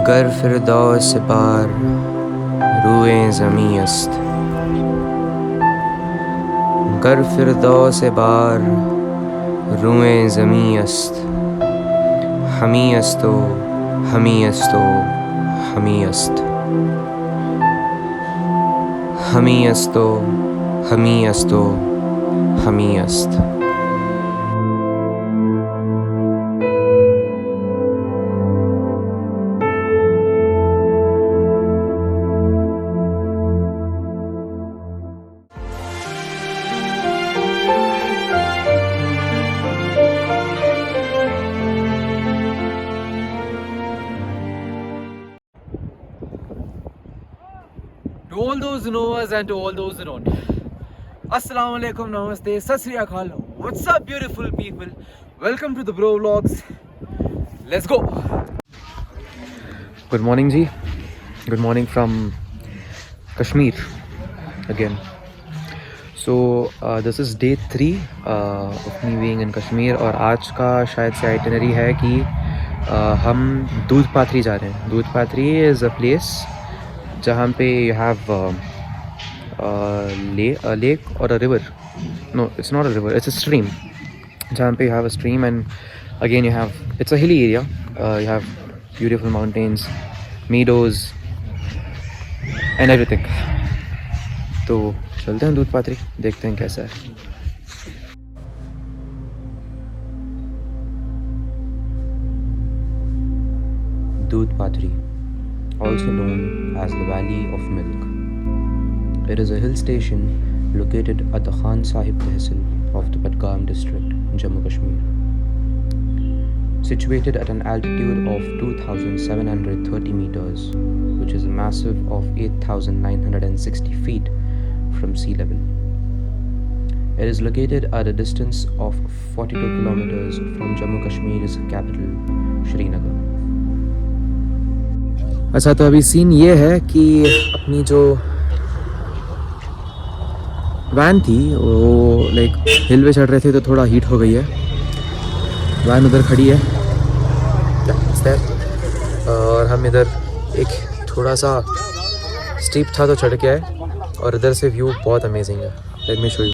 कर फिरदौस से पार रूएं ज़मीं अस्त, कर फिरदौस से पार रूएं ज़मीं अस्त, हमी अस्तो हमी अस्तो हमी अस्त, हमी अस्तो हमी अस्तो हमी अस्त. To all those who know us and to all those who don't, Assalamu alaikum, namaste, sat sri akal. What's up, beautiful people? Welcome to the Bro Vlogs. Let's go. Good morning, ji. Good morning from Kashmir again. So this is day 3 of me being in Kashmir और आज का शायद से itinerary है कि हम दूध पाथरी जा रहे हैं. दूध पाथरी is a place जहाँ पे you have a lake or a river. No, it's not a river, it's a stream. जहाँ पे you have a stream and again you have, it's a hilly area. You have beautiful mountains, meadows and everything. तो चलते हैं दूध पाथरी, देखते हैं कैसा है. दूध पाथरी, also known as the Valley of Milk. It is a hill station located at the Khan Sahib Tehsil of the Budgam district, Jammu Kashmir. Situated at an altitude of 2,730 meters, which is a massive of 8,960 feet from sea level. It is located at a distance of 42 kilometers from Jammu Kashmir's capital, Srinagar. अच्छा, तो अभी scene ये है कि अपनी जो van थी वो लाइक हिल पे चढ़ रहे थे तो थोड़ा हीट हो गई है. वैन उधर खड़ी है और हम इधर एक थोड़ा सा स्टीप था तो चढ़ के आए और इधर से व्यू बहुत अमेजिंग है. Let me show you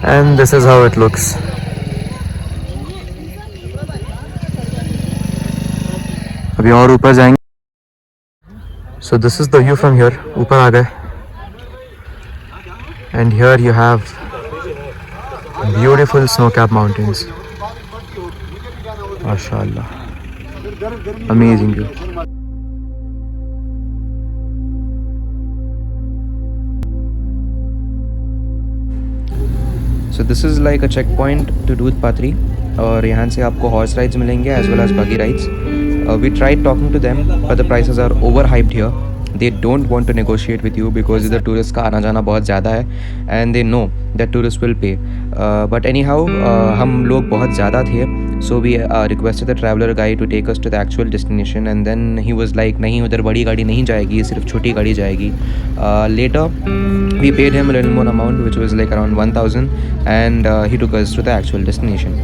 and this is how it looks. अभी और ऊपर जाएंगे. So this is the view from here. ऊपर आ गए and here you have beautiful snow-capped mountains. MashaAllah, amazing view. So this is like a checkpoint to दूध पाथरी और यहाँ से आपको हॉर्स राइड्स मिलेंगे as well as buggy rides. We tried talking to them but the prices are overhyped here. They don't want to negotiate with you because इधर tourist का आना जाना बहुत ज़्यादा है and they know that tourists will pay. But anyhow हम लोग बहुत ज़्यादा थे, so we requested the traveler guy to take us to the actual destination and then he was like नहीं, उधर बड़ी गाड़ी नहीं जाएगी, सिर्फ छोटी गाड़ी जाएगी. Later we paid him a little more amount which was like around 1,000 and he took us to the actual destination.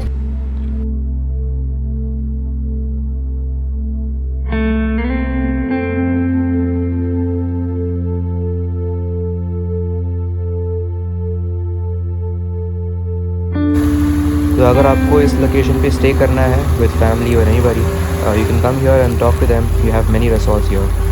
तो अगर आपको इस लोकेशन पे स्टे करना है विद फैमिली और anybody, you can come here and talk to them. You have many resorts here.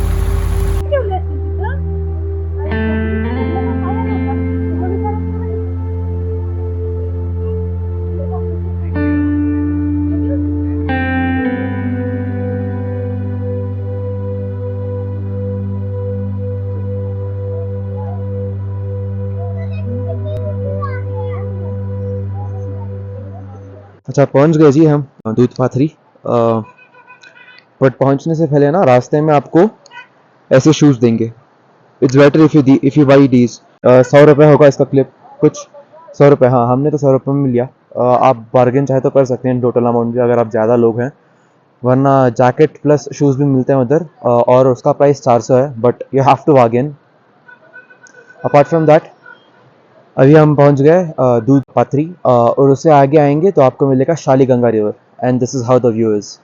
अच्छा, पहुंच गए जी हम दूध पाथरी. बट पहुंचने से पहले ना रास्ते में आपको ऐसे शूज़ देंगे. It's better if you buy these. 100 रुपये होगा इसका क्लिप, कुछ 100 रुपये. हाँ, हमने तो 100 रुपये में लिया. आप बार्गेन चाहे तो कर सकते हैं टोटल अमाउंट भी अगर आप ज़्यादा लोग हैं, वरना जैकेट प्लस शूज़ भी मिलते हैं उधर और उसका प्राइस 400 है, but you have to bargain. Apart from that अभी हम पहुंच गए दूध पाथरी और उससे आगे आएंगे तो आपको मिलेगा शाली Ganga river and this is how the view is.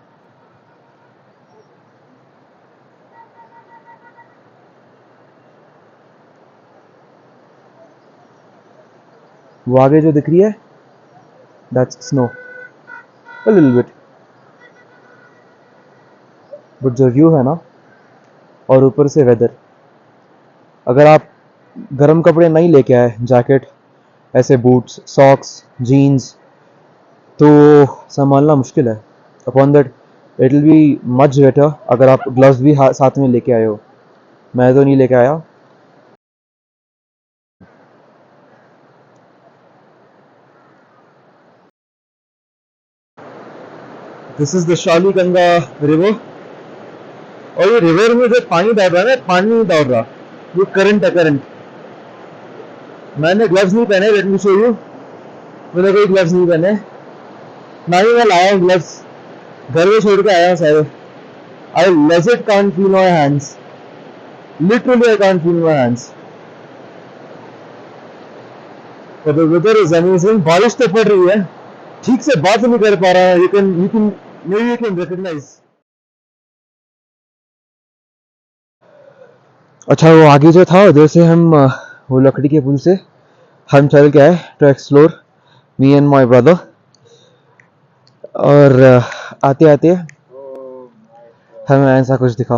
वो आगे जो दिख रही है that's snow, a little bit, but जो व्यू है ना, और ऊपर से वेदर, अगर आप गर्म कपड़े नहीं लेके आए, जैकेट, ऐसे बूट्स, सॉक्स, जीन्स, तो संभालना मुश्किल है। Upon that it will be much better अगर आप ग्लव्स भी साथ में लेके आए हो। मैं तो नहीं लेके आया। दिस इज द शाली गंगा रिवर, और ये रिवर में जो पानी डाल रहा है ना, पानी नहीं डाल रहा, ये करंट है, करंट। मैंने ग्लव्स नहीं पहने, लेट मी शो यू। मैंने कोई ग्लव्स नहीं पहने, ना ही मैं लाया हूँ ग्लव्स, घर में छोड़ के आया हूँ सारे। I legit can't feel my hands, literally I can't feel my hands. But the weather is amazing. बारिश तो पड़ रही है, ठीक से बात नहीं कर पा रहा है। You can recognize. अच्छा, वो आगे जो था उधर से हम वो लकड़ी के पुल से हम चल के आए to explore, me and my brother. और आते आते हमें ऐसा कुछ दिखा।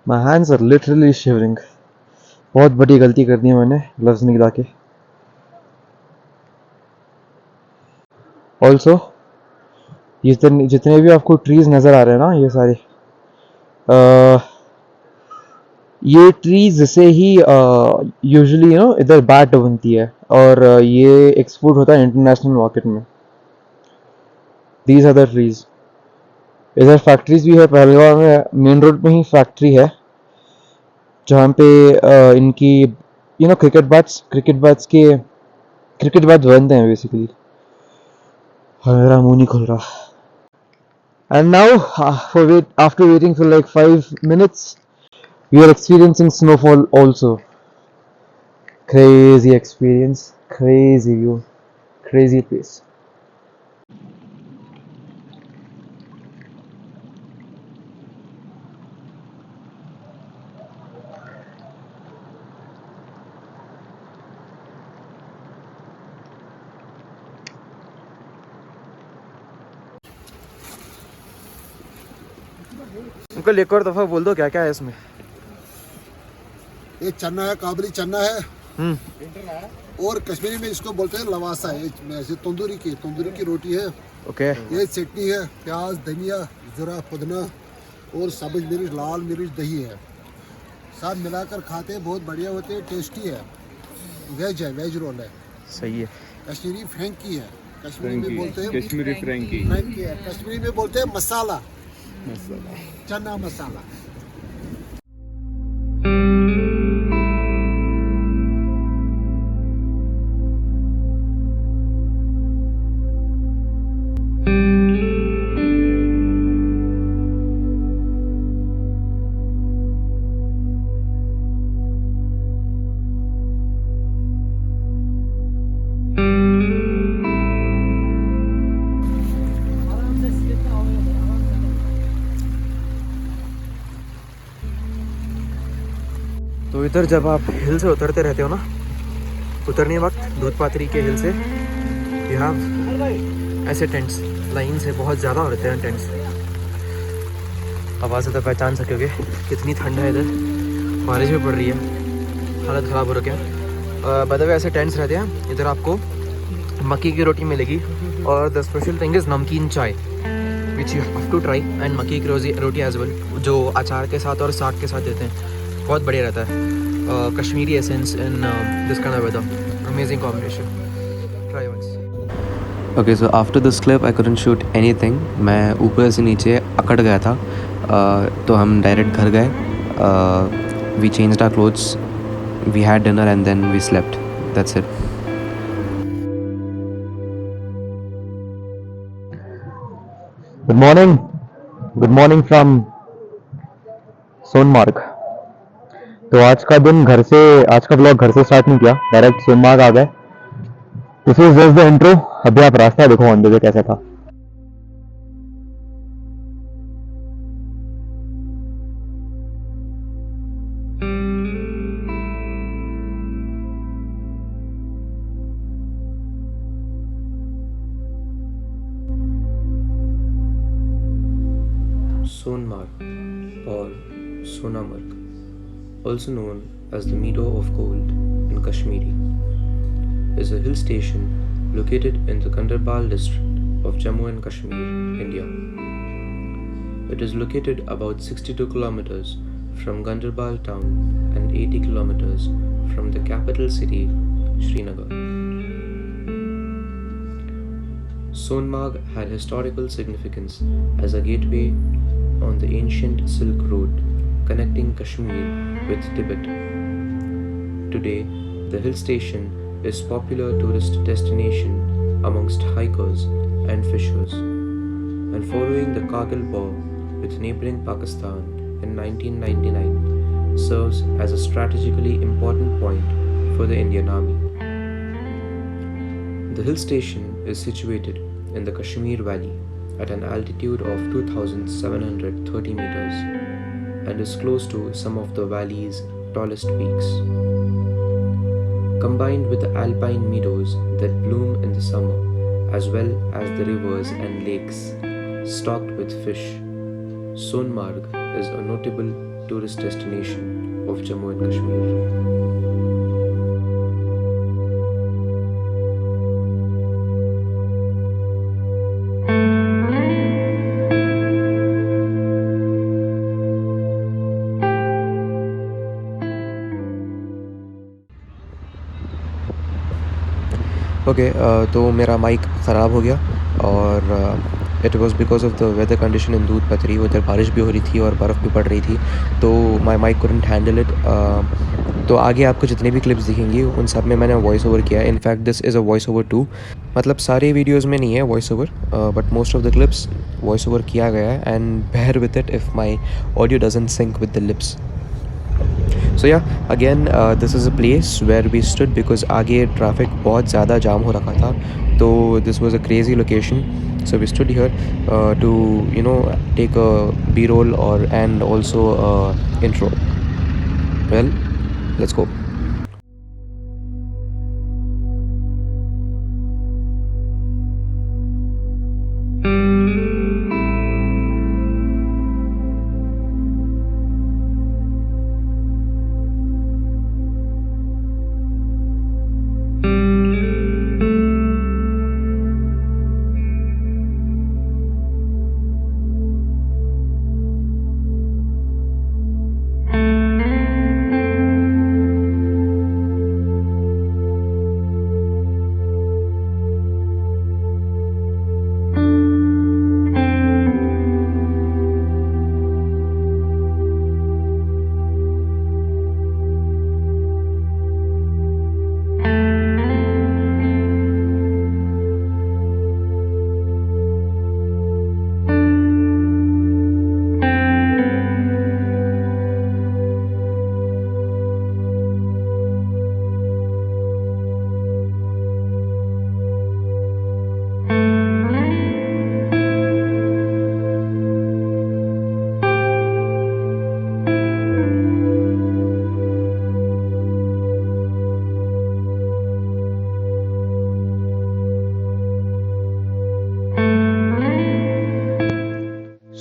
My hands are literally shivering. बहुत बड़ी गलती कर दी है मैंने ग्लव्स नहीं ला के। ऑल्सो जितने भी आपको ट्रीज नज़र आ रहे हैं ना, ये सारे ये ट्रीज से ही यूजुअली इधर बैट बनती है, और ये एक्सपोर्ट होता है इंटरनेशनल मार्केट में। These are the trees. इधर फैक्ट्रीज भी है, पहलगाम में मेन रोड पे ही फैक्ट्री है जहाँ पे इनकी क्रिकेट बैट्स बनते हैं बेसिकली। मेरा मुंह नहीं खुल रहा। And now, after waiting for like 5 minutes, we are experiencing snowfall also. Crazy experience, crazy view, crazy place. Uncle एक और दफा बोल दो क्या क्या है इसमें। ये चना है, काबली चना है, और कश्मीरी में इसको बोलते हैं लवासा। ये तंदूरी की रोटी है। ओके। ये चटनी है, प्याज, धनिया, ज़रा पुदीना और सब्ज मिर्च, लाल मिर्च, दही है, सब मिलाकर खाते हैं, बहुत बढ़िया होते हैं, टेस्टी है। वेज है, वेज रोल है। सही है। कश्मीरी फ्रैंकी है, कश्मीरी में बोलते हैं कश्मीरी फ्रैंकी है, कश्मीरी में बोलते हैं मसाला, चना मसाला। तो इधर जब आप हिल से उतरते रहते हो ना, उतरने वक्त दूध पात्री के हिल से यहाँ ऐसे टेंट्स लाइन से बहुत ज़्यादा होते हैं टेंट्स। आवाज़ से तो पहचान सकोगे कितनी ठंड है इधर, बारिश भी पड़ रही है, हालत ख़राब हो रखी है। बदले ऐसे टेंट्स रहते हैं। इधर आपको मक्की की रोटी मिलेगी, और the special thing is namkeen chai which you have to try, and makki की रोटी एज वेल, जो अचार के साथ और साग के साथ देते हैं। बहुत बढ़िया रहता है। Kashmiri essence in this kind of weather, amazing combination, try once. Okay, so after this clip I couldn't shoot anything. मैं ऊपर से नीचे अकड़ गया था। तो हम डायरेक्ट घर गए। We changed our clothes, we had dinner and then we slept. That's it. Good morning from Sonamarg. तो आज का व्लॉग घर से स्टार्ट नहीं किया, डायरेक्ट सोनमार्ग आ गए। This is just the intro. अभी आप रास्ता देखो अंदर से कैसा था। or Sonamarg, also known as the Meadow of Gold in Kashmiri, is a hill station located in the Gandarbal district of Jammu and Kashmir, India. It is located about 62 kilometers from Gandarbal town and 80 kilometers from the capital city, Srinagar. Sonmarg had historical significance as a gateway on the ancient Silk Road connecting Kashmir with Tibet. Today, the hill station is a popular tourist destination amongst hikers and fishers, and following the Kargil War with neighboring Pakistan in 1999 serves as a strategically important point for the Indian Army. The hill station is situated in the Kashmir Valley at an altitude of 2,730 meters and is close to some of the valley's tallest peaks. Combined with the alpine meadows that bloom in the summer, as well as the rivers and lakes stocked with fish, Sonmarg is a notable tourist destination of Jammu and Kashmir. Okay तो मेरा mic ख़राब हो गया और it was because of the weather condition in Doodh Pathri. उधर बारिश भी हो रही थी और बर्फ़ भी पड़ रही थी, तो my mic couldn't handle it. तो आगे आपको जितने भी क्लिप्स दिखेंगी उन सब में मैंने वॉइस ओवर किया. In fact this is a voice over too. मतलब सारे वीडियोज़ में नहीं है voice over, but most of the clips voice over किया गया है. And bear with it if my audio doesn't sync with the lips. So yeah, again this is a place where we stood because आगे traffic बहुत ज़्यादा जाम हो रखा था, तो this was a crazy location. So we stood here to take a B-roll and also intro. Well, let's go.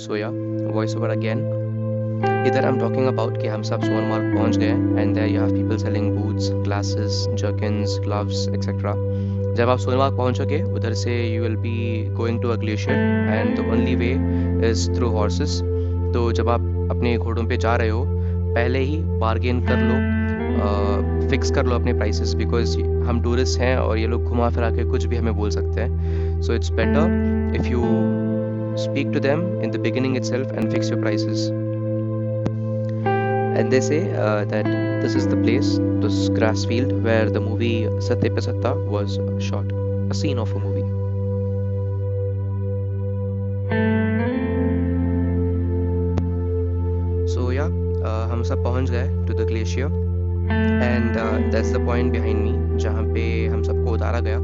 So yeah, voice over again. इधर I'm talking about कि हम सब सोनमार्ग पहुंच गए and there you have people selling boots, glasses, jerkins, gloves, etc. जब आप सोनमार्ग पहुंचोगे उधर से you will be going to a glacier and the only way is through horses. तो जब आप अपने घोड़ों पे जा रहे हो पहले ही बार्गेन कर लो, फिक्स कर लो अपने प्राइसेस, बिकॉज हम टूरिस्ट हैं और ये लोग घुमा फिरा के कुछ भी हमें बोल सकते हैं. So it's better if you speak to them in the beginning itself and fix your prices. And they say that this is the place, this grass field where the movie Satya Pe Satta was shot, a scene of a movie. So yeah, हम सब पहुंच गए to the glacier and that's the point behind me जहाँ पे हम सबको उतारा गया.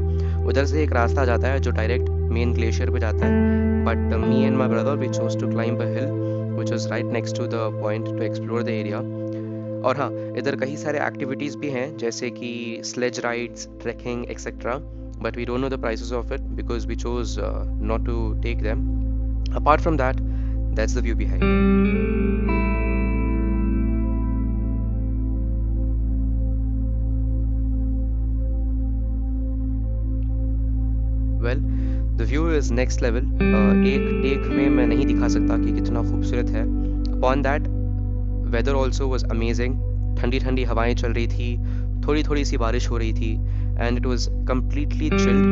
उधर से एक रास्ता जाता है जो डायरेक्ट मेन ग्लेशियर पे जाता है, but me and my brother we chose to climb a hill which was right next to the point to explore the area. और हाँ, इधर कई सारे एक्टिविटीज़ भी हैं जैसे कि sledge rides, trekking, etc. But we don't know the prices of it because we chose not to take them. Apart from that, That's the view behind. Well, the view is next level. एक take में मैं नहीं दिखा सकता कि कितना खूबसूरत है. Upon that, weather also was amazing. ठंडी ठंडी हवाएं चल रही थी, थोड़ी थोड़ी सी बारिश हो रही थी, and it was completely chilled.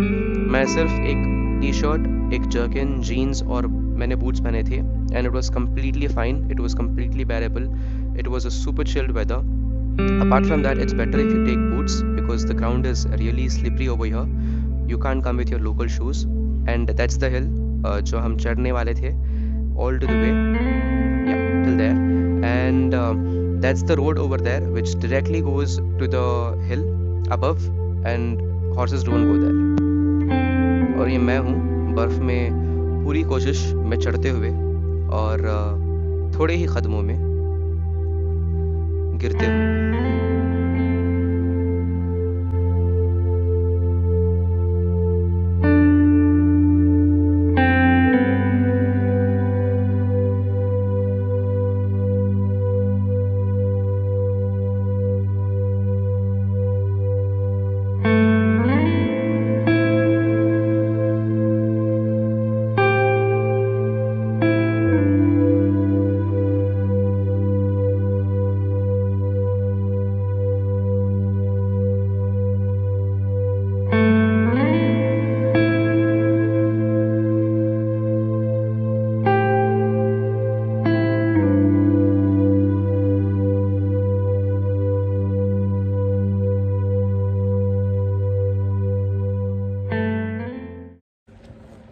मैं सिर्फ एक टी शर्ट, एक जर्किन, जीन्स और मैंने बूट्स पहने थे, and it was completely fine. It was completely bearable. It was a super chilled weather. Apart from that, it's better if you take boots because the ground is really slippery over here. You can't come with your local shoes, and that's the hill जो हम चढ़ने वाले थे, all to the way, yeah, till there, and that's the road over there which directly goes to the hill above, and horses don't go there. और ये मैं हूँ बर्फ में पूरी कोशिश में चढ़ते हुए और थोड़े ही कदमों में गिरते हुए.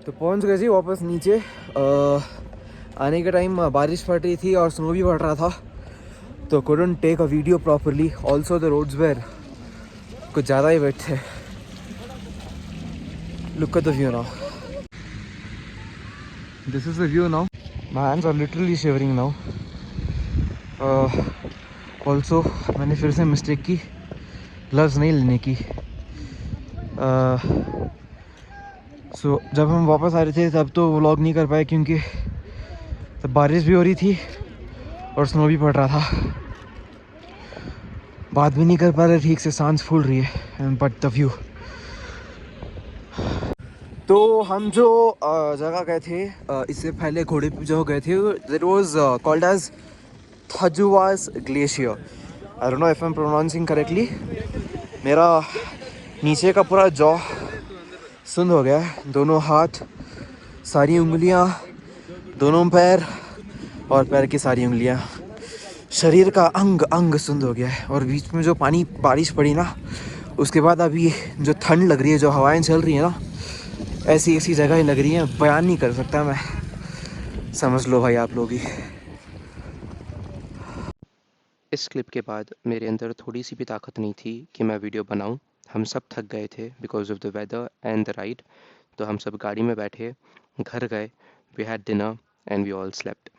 तो पहुंच गए जी वापस नीचे. आने के टाइम बारिश पड़ रही थी और स्नो भी पड़ रहा था, तो couldn't take a video properly. Also the roads were कुछ ज़्यादा ही wet थे. Look at the view now. This is the view now. My hands are literally shivering now. Also मैंने फिर से मिस्टेक की ग्लव्स नहीं लेने की. सो जब हम वापस आ रहे थे तब तो व्लॉग नहीं कर पाए क्योंकि तब बारिश भी हो रही थी और स्नो भी पड़ रहा था. बात भी नहीं कर पा रहे ठीक से, सांस फूल रही है. But the view. तो हम जो जगह गए थे इससे पहले घोड़े पे जो गए थे, दैट वाज कॉल्ड एज थजुवास glacier. I don't know if I am pronouncing correctly. मेरा नीचे का पूरा जॉ सुंद हो गया है. दोनों हाथ, सारी उंगलियां, दोनों पैर और पैर की सारी उंगलियां, शरीर का अंग अंग सुंद हो गया है. और बीच में जो पानी बारिश पड़ी ना, उसके बाद अभी जो ठंड लग रही है, जो हवाएं चल रही हैं ना, ऐसी ऐसी जगह ही लग रही हैं, बयान नहीं कर सकता मैं. समझ लो भाई आप लोग ही. इस क्लिप के बाद मेरे अंदर थोड़ी सी भी ताकत नहीं थी कि मैं वीडियो बनाऊं. हम सब थक गए थे because of the weather and the ride. तो हम सब गाड़ी में बैठे, घर गए, we had dinner and we all slept.